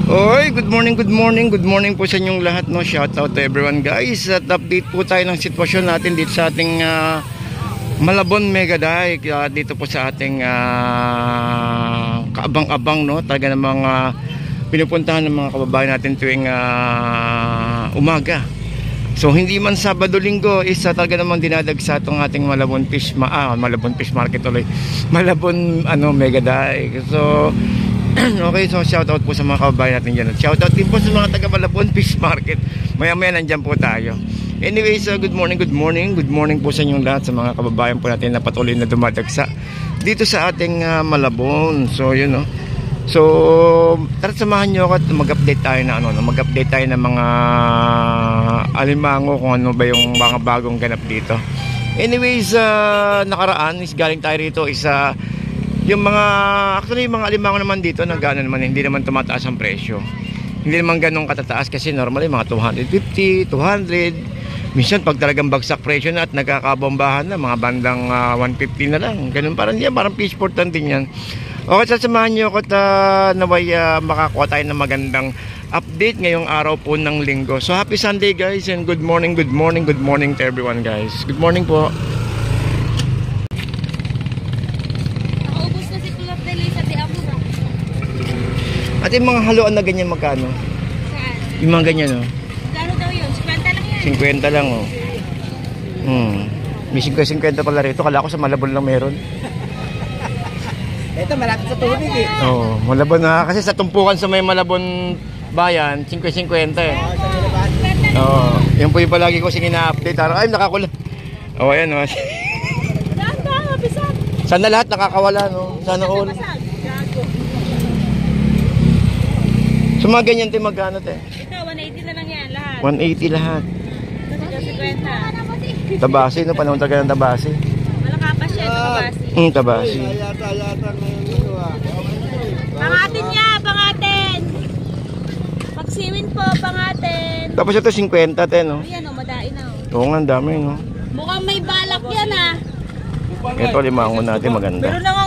Oy, good morning po sa inyong lahat, no. Shout out to everyone, guys. At update po tayo ng sitwasyon natin dito sa ating Malabon Mega Dike, dito po sa ating kaabang-abang, no. Talaga namang pinupuntahan ng mga kababayan natin tuwing umaga. So hindi man Sabado Linggo, isa talaga namang dinadagsa itong ating Malabon Fish Market ulit. Malabon Mega Dike. So okay, so shout out po sa mga kababayan natin dyan. Shout out din po sa mga taga Malabon Fish Market. Maya-maya nandyan po tayo. Anyways, good morning po sa inyong lahat, sa mga kababayan po natin na patuloy na dumadagsa dito sa ating Malabon. So yun, no. So tara, samahan nyo ako at mag-update tayo na mag-update tayo ng mga alimango, kung ano ba yung mga bagong ganap dito. Anyways, nakaraan is galing tayo rito yung mga, actually yung mga alimango naman dito nagana naman, hindi naman tumataas ang presyo. Hindi naman ganun katataas kasi normally mga 250, 200. Minsan pag talagang bagsak presyo na at nagkakabombahan na, mga bandang 150 na lang. Ganun parang fishport lang din yan. Okay, sasamahan nyo ako at naway makakuha tayo ng magandang update ngayong araw po ng Linggo. So happy Sunday, guys, and good morning to everyone, guys. Good morning po. At yung mga haluan na ganyan magkano? Saan? Yung mga ganyan, oh. Magkano daw yun? 50 lang yan. 50 lang, oh. May 50 pala rito. Kala ko sa Malabon lang meron. Ito malapit sa tubig eh. Oo, Malabon na. Kasi sa tumpukan sa may Malabon bayan, 50-50 eh. Oo, yun po yung palagi ko na-update. Ay, nakakula. Oo, ayan, oh. Sana lahat nakakawala, no? Sana all. So mga ganyan tayo magkano tayo? Ito, 180 na lang yan lahat. 180 lahat. Ito, 50. Tabasi, no? Panahon talaga ng tabasi. Malakapas siya, ito kabasi. Tabasi. Pangatin niya, pangatin. Magsiwin po, pangatin. Tapos ito 50 tayo, no? Ayan o, madain na o. Oo nga, ang dami, no? Mukhang may balak yan ah. Ito, limango natin, maganda. Meron lang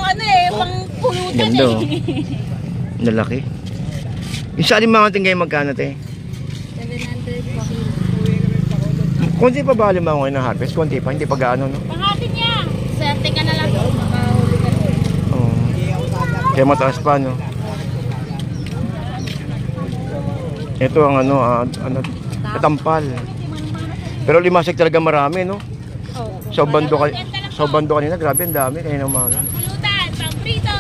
pang pulutan ganda, oh. Nalaki. Yung sa alimango natin ngayon magkano tayo? 700 po. Kunti pa ba alimango ngayon ng harvest? Kunti pa, hindi pa gaano, no? Pangatin niya. Swerte ka na lang. Makahuli ka na. Oo. Kaya mataas pa, no? Ito ang natampal. Pero limasik talaga marami, no? Sa bando kanina, grabe ang dami kanina umaga. Pulutan, pang prito.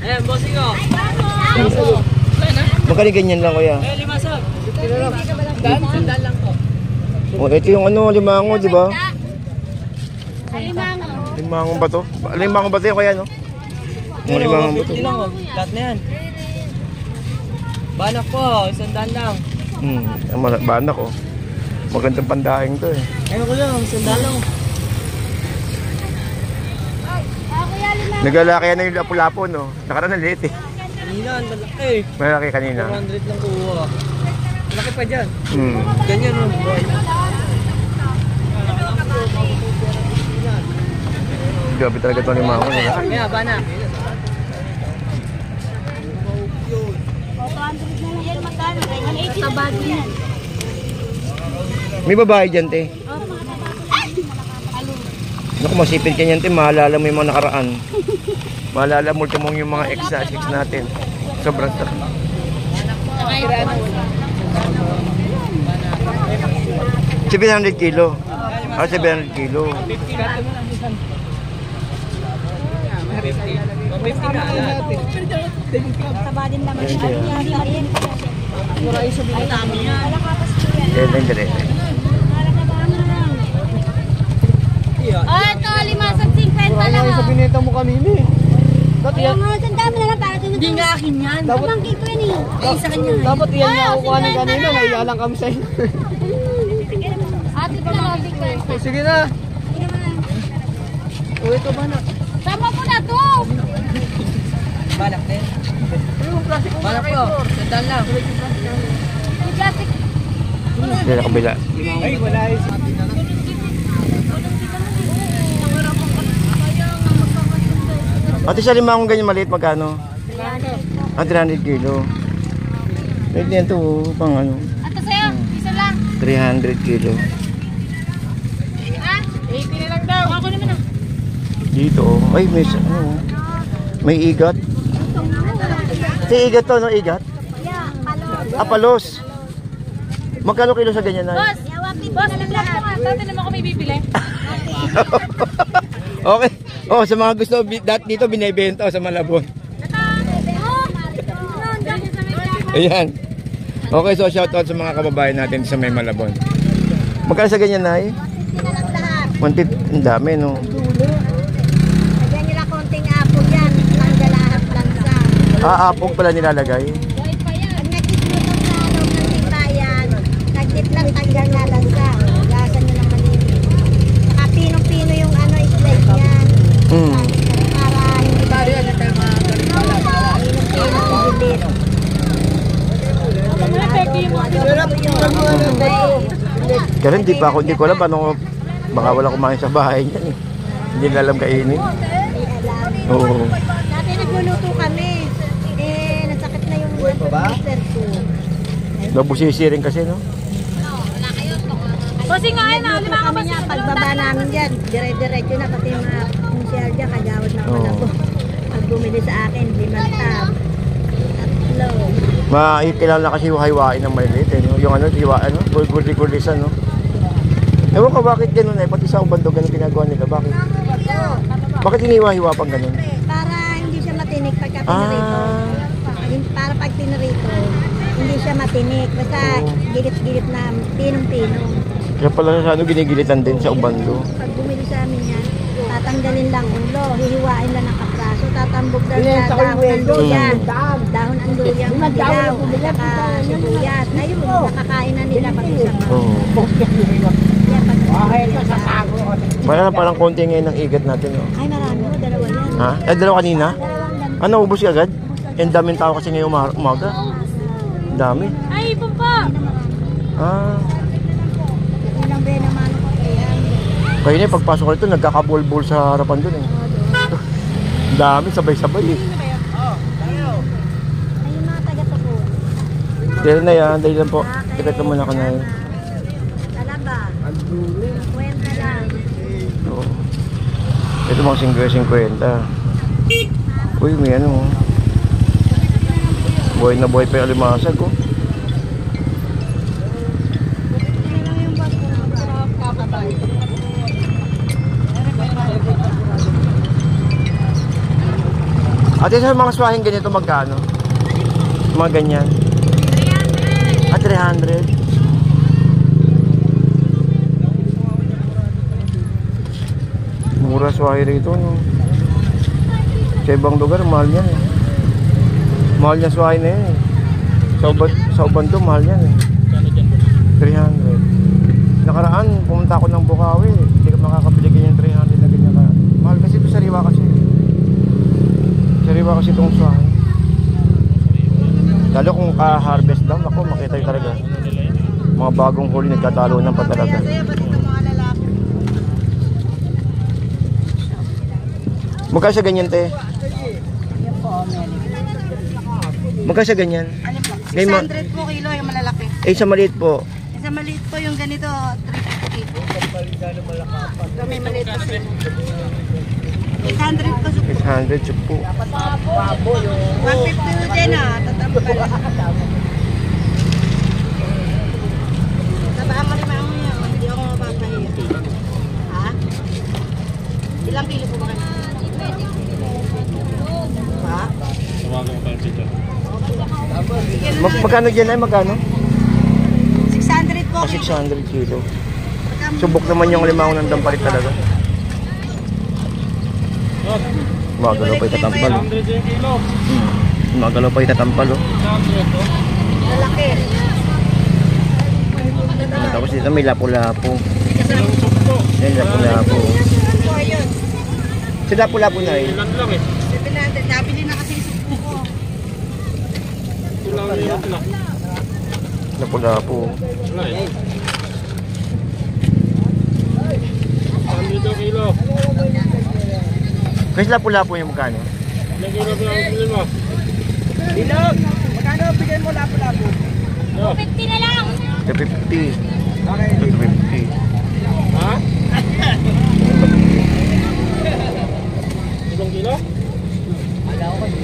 Ayan, bossing ko. Magkano ganyan lang, kuya? 50 lang. Sandal lang po. Oh, ito yung limango, di ba? Alimango. Limango ba to? Limango ba to yung kuya, no? Yung limango ba to? 50 lang, lahat na yan. Banak po, sandal lang. Banak, oh. Magandang pandaing to, eh. Ayun ko lang, sandal lang. Naglalaki na yung lapu-lapo, no? Nakaraan na liit, eh. Kanina, ang lalaki. Malaki kanina. 400 lang kuha. Malaki pa dyan. Ganyan mo, boy. Grabe talaga ito limango, no? Kaya, banak. May babae dyan, te. Naku, masipid ka niyan, te. Maalala mo yung mga nakaraan. Maalala mo yung mga ex natin. Sobrang sarap. 700 kilo. 700 kilo. 50 na lahat. Taba din naman. Mura yung sabi na namin yan. Oh, ito, limasag 50 lang Mura yung sabi nito mo kanina eh. Kaya nga, sandaan mo na lang para tinutulog. Hindi nga akin yan. Pamangkin ko yan eh. Isa kanya. Dapat iyan na kukuha ng kanina. Naiya lang kami sa'yo. Ate ko na, 50. Sige na. Uwi ito banak. Sama mo na to. Banak din. Banak po. Sandal lang. May plastic. Hindi na kabila. Ay, wala yung Ate, sa limangong ganyan maliit, magkano? 300. Ah, 300 kilo. Pwede yan to, pang ano, Ato sa'yo, isa lang. 300 kilo. Ha? 80 na lang daw. Ako naman ah. Dito, ay may, ano, may igat. Si igat to, no? Igat? Yeah, palos. Ah, palos. Magkano kilo sa ganyan na? Boss, boss, i-vlog ko nga. Dati naman ako may bibili. Okay. Oh, sa mga gusto dito binebenta sa Malabon. Ayan. Okay, so shoutout sa mga kababayan natin sa may Malabon. Magkano sa ganyan na 150, ang dami, no? Lagyan nila konting apog yan. Tanggal lahat lansa. Ah, apog pala nilalagay. Pag nag-itlog sa ano, ng timbayan, nag-tip lang tanggal na lansa. Gasan nyo ng malinis. Saka pinong-pino yung ano, slice yan. Para hindi ba rin pinong-pino yung bilit. Pero hindi ko alam paano, baka wala kumain sa bahay niyan eh. Hindi nila alam kainin. Oo. Dati nagluluto kami. Nasakit na yung Mr. 2. Nabusisi rin kasi, no? Kasi nga ay na, lima ka ba siya? Pagbaba namin dyan, dire-diretso na pati yung mga misyal dyan, kagawad na pala ko. Pag bumili sa akin, 5 tab. Tatlo. Kailangan kasi hiwain ng maliliit eh, no? Yung ano, gurdi-gurdisan, no? Ewan ko bakit ganun eh, pati sa ubando ganun ginagawa nila, bakit? Bakit hiniwa-hiwa pang ganun? Para hindi siya matinik pagka pinarito. Para pag pinarito, hindi siya matinik. Basta gilit-gilit na pinong-pino. Kaya pala sa ano, ginigilitan din sa ubando. Pag bumili sa amin yan, tatanggalin lang ulo, hihiwain lang ng kapraso, tatambog daw sa dahon ng luyan. Dahon ng luyan, dilaw, at saka sibuyas. Ayun, nakakain na nila pati sa mga. Parang konti ngayon ng igat natin, no? Ay, marami mo, dalawa yan. Ha? Eh, dalawa kanina? Dalawang Ano, ubos ka agad? Ang daming tao kasi ngayong umaga. Dami. Ay, pumpa! Ah. Ilang ba naman ako yan? Kaya na, pagpasok ko rito, nagkakabol-bol sa harapan dun eh. Dami, sabay-sabay eh. Ay, yung mga taga-tupo. Dahil na yan, dahil lang po. Tikit naman ako na yun. Talaba. Kwenta lang. Oo. Ito mga 50-50. Uy, may ano. Buhay na buhay pa yung alimasag ko. Ate, sa mga swahing ganito magkano? Mga ganyan? 300. Ah, 300? Mura swahe rito, no? Sa ibang lugar, mahal yan eh. Mahal yan swahe na yan eh. Sa Ubando, mahal yan eh. 300. Nakaraan, pumunta ako ng Bukawi. Hindi ka makakabili ganyan 300 na ganyan ka. Mahal kasi ito, sariwa kasi. Sariwa kasi itong swahe. Lalo kung ka-harvest lang, ako makita yung talaga. Mga bagong huli, nagkatalo ng pa talaga. Magkano sa ganyan, te? Magkano sa ganyan? 600 po kilo yung malalaki. Eh, sa maliit po. Sa maliit po yung ganito, 350. Ito may maliit po sila. 800 po supo. 600 chuk po. 150 po dyan tatambal. Tabaan mo rin mo yan, hindi ako mapapahiya. Ha? Ilang kilo po ba kayo? Ha? Magkano dyan ay magkano? 600 po. Ah, 600 kilo. Subok naman yung limango ng dampalit talaga. Magalaw pa itatampal. Magalaw pa itatampal. Lalaki. Tapos dito may lapu-lapu. May lapu-lapu. Po yun. Sa lapu-lapu na eh. 700. Nabili na kasi yung supo ko. Lapu-lapu. Kasi lapu-lapu yung magkano? Bilog! Magkano bigay mo lapo-lapo? 50 na lang. 250. Okay. 250. Ha? Ibang kilo? Ala ko kasi.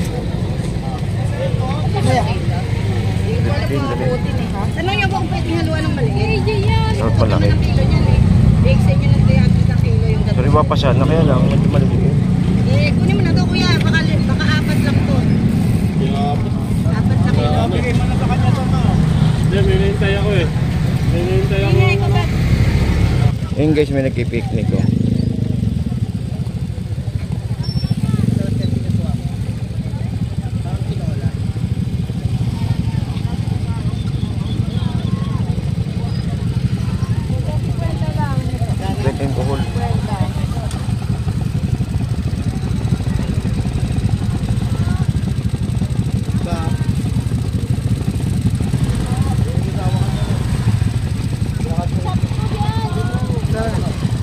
Tanong niyo po kung pwedeng haluan ng maliit. Sarap palaki. Ng kilo niyan eh. Sa inyo ng 300 kilo yung Pero iba pa siya na kaya lang, medyo maliliit. kunin mo na to kuya. Baka 4 lang to. 4 na kilo. Bigay mo na sa kanya to, ma. Hindi, may hinihintay ako eh. May hinihintay ako. Hindi, ikaw ba? Ayun guys, may nagpipiknik oh. Alcohol.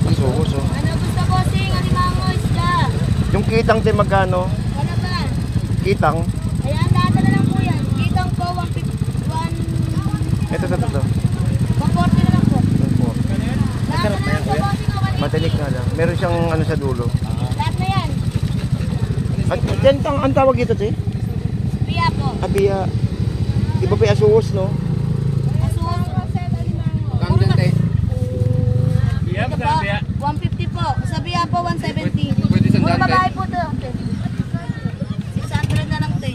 Masukos oh. Ano gusto bossing? Alimango isda. Yung kitang te magkano? Ano ba? Kitang? Ayan, data na lang po yan. Kitang po, 150. Ito. 140 na lang po. Lahat na lang po bossing. Matinik na lang. Meron siyang ano sa dulo. Lahat na yan. At yan ang tawag dito te? Pia po. Abiya. Iba pa yung asuos no? Asuos. Kang dyan, te? Ito po, 150 po. Sa Bia po, 170. Pwede sa Mga dante. babae po to. 600 na lang to.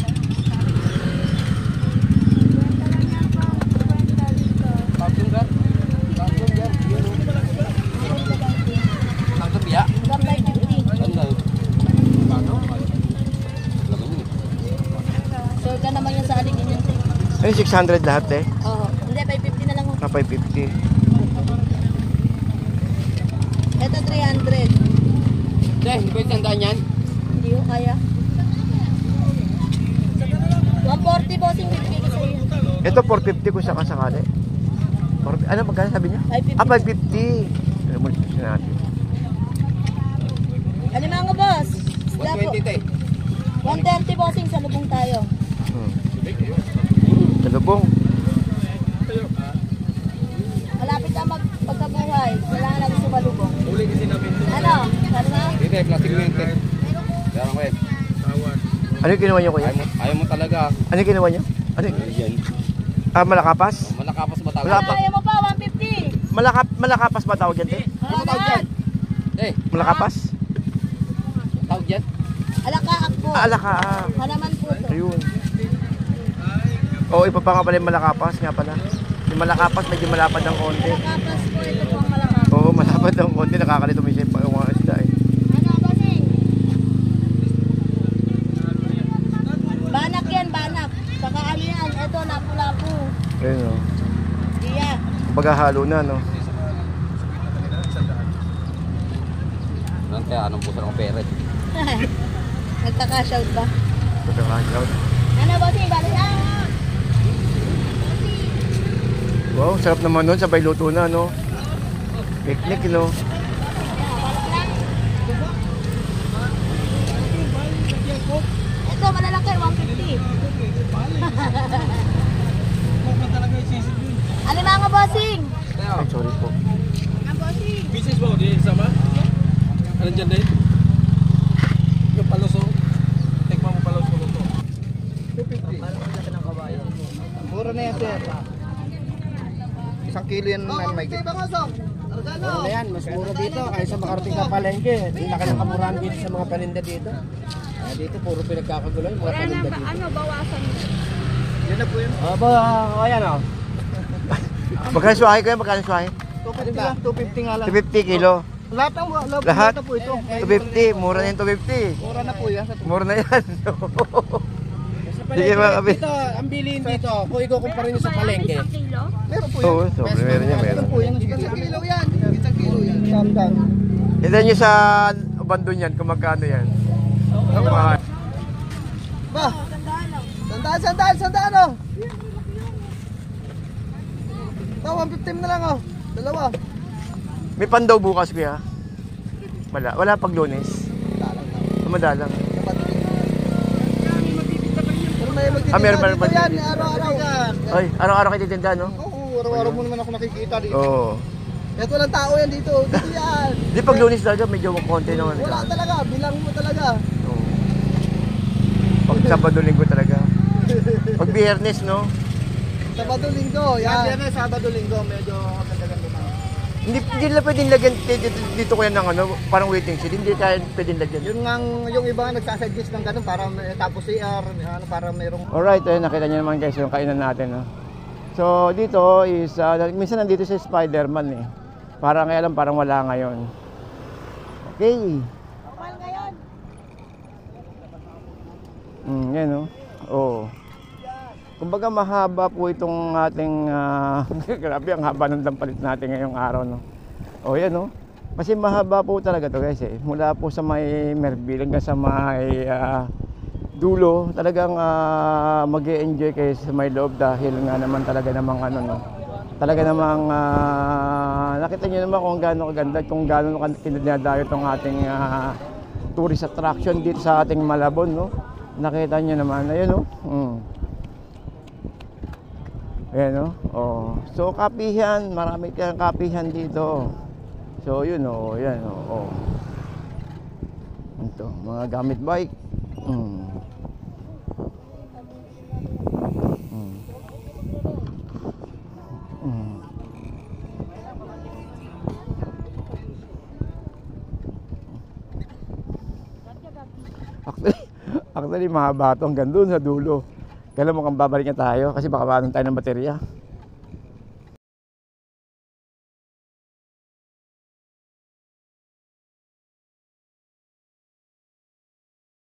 Tatlong gar? Tatlong gar? Tatlong biya? Gambay 50. Ganda. Paano? Laman yun. Sure ka naman yung sa aligin yun. Ano 600 lahat eh? Oo. Hindi, 550 na lang. Ah, 550. Ito 300. Te, pwede tandaan yan? Hindi ko kaya. 140 bossing bibigay ko sa iyo. Ito 450 kung sakasakali. Ano magkano sabi niya? 550. Ah, 550. Ano mo natin? Alimango boss. Isda po. 120, te. 130 bossing sa lubong tayo. Talubong. Malapit na pagkabuhay. Kailangan natin sumalubong. Uli kasi namin ito. Ano? Sabi na? Dito, plastic mo yun, te. Kaya ko eh. Ano yung kinuha niyo kuya? Ayaw mo talaga. Ano yung kinuha niyo? Ano yung... Yan. Ah, malakapas? Malakapas ba tawag? Wala Ano, pa. ayaw mo pa? 150. Malakapas ba tawag yan, te? Ano ba tawag dyan? Eh, Malakapas? tawag dyan? Alakaak po. Ah, alaka. Ah. Halaman po to. Ayun. Oo, iba pa nga pala yung malakapas nga pala. Yung malakapas medyo malapad ng konti. Alakapas po. Ito po ang malakapas. Oo, malapad ng konti. Nakakalito may shape pa yung mga isda eh. Ano, bossing? Banak yan, banak. Saka ano yan? Ito, lapu-lapu. Ayun o. Iya. Paghahalo na, no? Nante, anong puso ng peret? Nagkaka-shout ba? Paghahalo. Ano, bossing? Balik na. Wow, sarap naman nun. Sabay luto na, no? Picnic, no? Ito, malalaki, 150. Alimango, bossing. Ay, sorry po. Ang bossing. Business mo, di sama? Ano dyan din? Yung palusong. Tekma mo palusong ito. 250. Mura na yan, sir. 1 kilo yan na may git. Mura na yan, mas mura dito. Kaysa makarating ka palengke. Hindi na ka nakamurahan dito sa mga paninda dito. Dito puro pinagkakagulo yung mga paninda dito. Ano, bawasan mo? Yan na po yun. Aba, ayan o. Magkano suwahe kayo? Magkano suwahe? 250 lang, 250 nga lang. 250 kilo. Lahat ng Lahat? na po ito. 250. Mura na yung 250. Mura na po yan. Mura na yan. Sige mga kabi. Dito, ang bilihin dito, kung ikukumpara nyo sa palengke. Kilo? Meron po Oo, sobre. Meron yan, meron. Meron po yan. Isang kilo yan. Isang kilo yan. Samdang. Ito nyo sa abandon yan kung magkano yan. Ang mahal. Ba? Sandaan oh. Ito, 150 na lang oh. Dalawa. May pandaw bukas kuya? Wala. Wala pag Lunes. Madalang. Pero may meron pa yan, dito. araw-araw. Ay, araw-araw kayo titinda, no? Oo, araw-araw mo naman ako nakikita dito. Oo. Ito lang tao yan dito. Dito yan. Di pag Lunes talaga, medyo konti naman. Wala talaga. Bilang mo talaga. Oo. Pag Sabado, Linggo talaga. Pag Biyernes, no? Sabado, Linggo. Yan. Yan, Sabado, Linggo. Medyo ganda-ganda na. Hindi nila pwedeng lagyan dito ko yan ng ano, parang waiting shed. Hindi kaya pwedeng lagyan. Yun nga, yung iba nagsasuggest ng ganun para tapos CR, ano, para merong... Alright, nakita niyo naman guys yung kainan natin. No? So dito is, minsan nandito si Spider-Man eh. Parang ngayon parang wala ngayon. Okay. Yan no. Oh. Kumbaga mahaba po itong ating grabe ang haba ng dampalit natin ngayong araw no. Oh yan no. Kasi mahaba po talaga to guys eh. Mula po sa may Merville hanggang sa may dulo, talagang mag-e-enjoy kayo sa may loob dahil nga naman talaga namang ano no. Talaga namang nakita niyo naman kung gaano kaganda, kung gaano kinadadayo itong ating tourist attraction dito sa ating Malabon no. Nakita niyo naman ayun no. Ayan no. Oh. So kapihan, marami kang kapihan dito. So yun oh, yan oh. Ito, mga gamit bike. Actually mahaba ito hanggang doon sa dulo. Kailan mo kang babalik na tayo kasi baka maano tayo ng baterya.